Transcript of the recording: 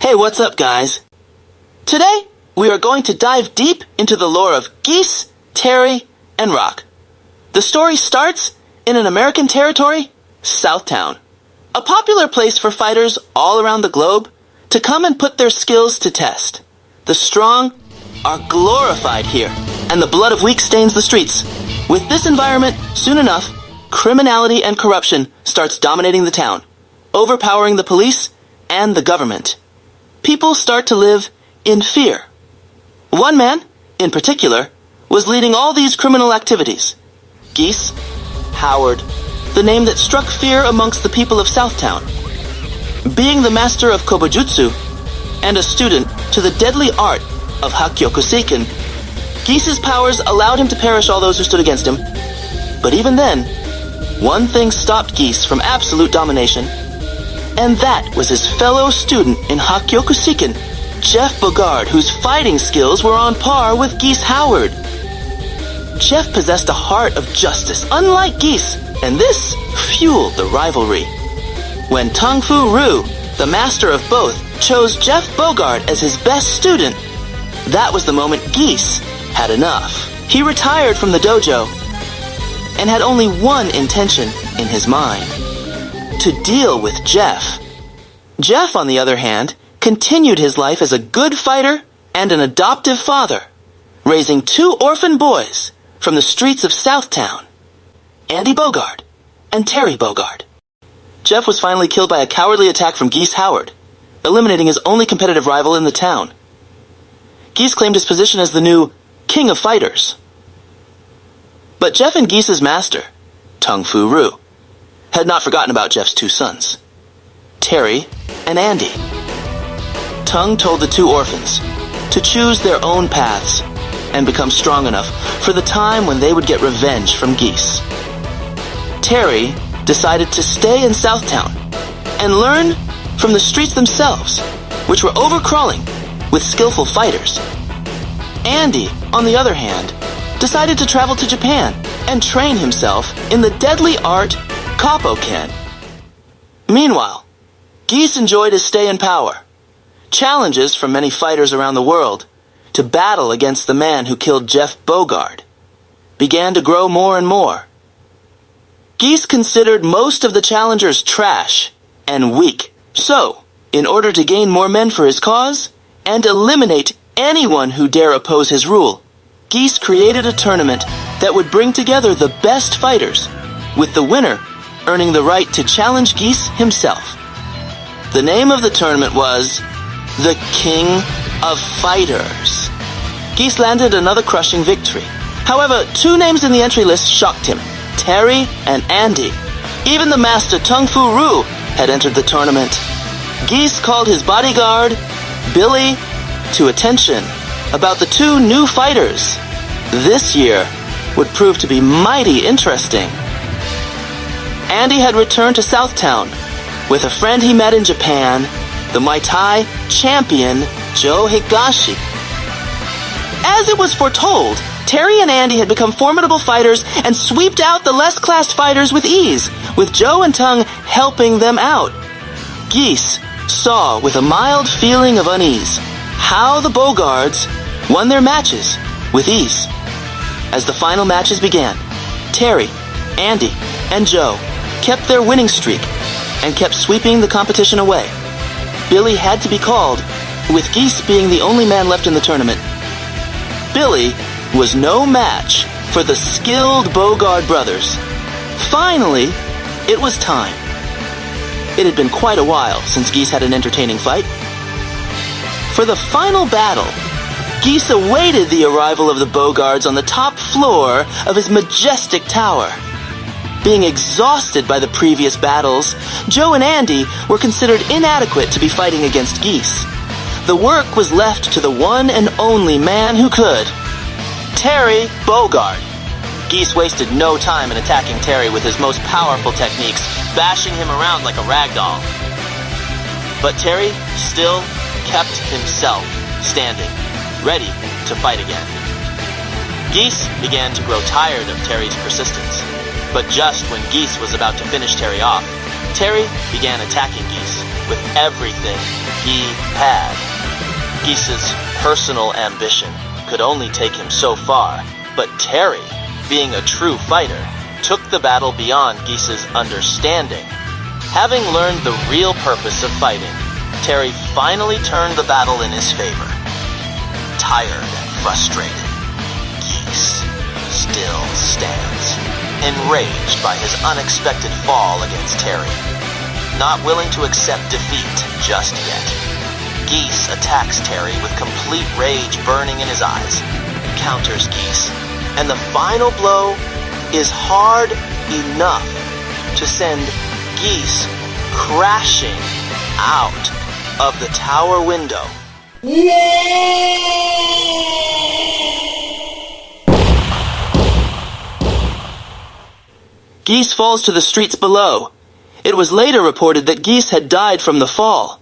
Hey, what's up, guys? Today, we are going to dive deep into the lore of Geese, Terry, and Rock. The story starts in an American territory, Southtown, a popular place for fighters all around the globe to come and put their skills to test. The strong are glorified here, and the blood of weak stains the streets. With this environment, soon enough, criminality and corruption starts dominating the town, overpowering the police and the government. People start to live in fear. One man, in particular, was leading all these criminal activities. Geese Howard, the name that struck fear amongst the people of Southtown. Being the master of Kobojutsu and a student to the deadly art of Hakyokusiken, Geese's powers allowed him to perish all those who stood against him. But even then, one thing stopped Geese from absolute domination, and that was his fellow student in Hakyokusiken, Jeff Bogard, whose fighting skills were on par with Geese Howard. Jeff possessed a heart of justice, unlike Geese, and this fueled the rivalry. When Tung Fu Rue, the master of both, chose Jeff Bogard as his best student, that was the moment Geese had enough. He retired from the dojo and had only one intention in his mind: to deal with Jeff. Jeff, on the other hand, continued his life as a good fighter and an adoptive father, raising two orphan boys from the streets of Southtown, Andy Bogard and Terry Bogard. Jeff was finally killed by a cowardly attack from Geese Howard, eliminating his only competitive rival in the town. Geese claimed his position as the new King of Fighters. But Jeff and Geese's master, Tung Fu Rue, had not forgotten about Jeff's two sons, Terry and Andy. Tung told the two orphans to choose their own paths and become strong enough for the time when they would get revenge from Geese. Terry decided to stay in Southtown and learn from the streets themselves, which were overcrawling with skillful fighters. Andy, on the other hand, decided to travel to Japan and train himself in the deadly art Koppoken. Meanwhile, Geese enjoyed his stay in power. Challenges from many fighters around the world to battle against the man who killed Jeff Bogard began to grow more and more. Geese considered most of the challengers trash and weak. So, in order to gain more men for his cause and eliminate anyone who dare oppose his rule, Geese created a tournament that would bring together the best fighters, with the winner earning the right to challenge Geese himself. The name of the tournament was the King of Fighters. Geese landed another crushing victory. However, two names in the entry list shocked him: Terry and Andy. Even the master Tung Fu Rue had entered the tournament. Geese called his bodyguard, Billy, to attention about the two new fighters. This year would prove to be mighty interesting. Andy had returned to Southtown with a friend he met in Japan, the Muay Thai champion Joe Higashi. As it was foretold, Terry and Andy had become formidable fighters and swept out the less-classed fighters with ease, with Joe and Tung helping them out. Geese saw with a mild feeling of unease how the Bogards won their matches with ease. As the final matches began, Terry, Andy, and Joe kept their winning streak and kept sweeping the competition away. Billy had to be called, with Geese being the only man left in the tournament. Billy was no match for the skilled Bogard brothers. Finally, it was time. It had been quite a while since Geese had an entertaining fight. For the final battle, Geese awaited the arrival of the Bogards on the top floor of his majestic tower. Being exhausted by the previous battles, Joe and Andy were considered inadequate to be fighting against Geese. The work was left to the one and only man who could: Terry Bogard. Geese wasted no time in attacking Terry with his most powerful techniques, bashing him around like a rag doll. But Terry still kept himself standing, ready to fight again. Geese began to grow tired of Terry's persistence. But just when Geese was about to finish Terry off, Terry began attacking Geese with everything he had. Geese's personal ambition could only take him so far, but Terry, being a true fighter, took the battle beyond Geese's understanding. Having learned the real purpose of fighting, Terry finally turned the battle in his favor. Tired and frustrated, Geese still stands, enraged by his unexpected fall against Terry. Not willing to accept defeat just yet, Geese attacks Terry with complete rage burning in his eyes, counters Geese, and the final blow is hard enough to send Geese crashing out of the tower window. Geese falls to the streets below. It was later reported that Geese had died from the fall.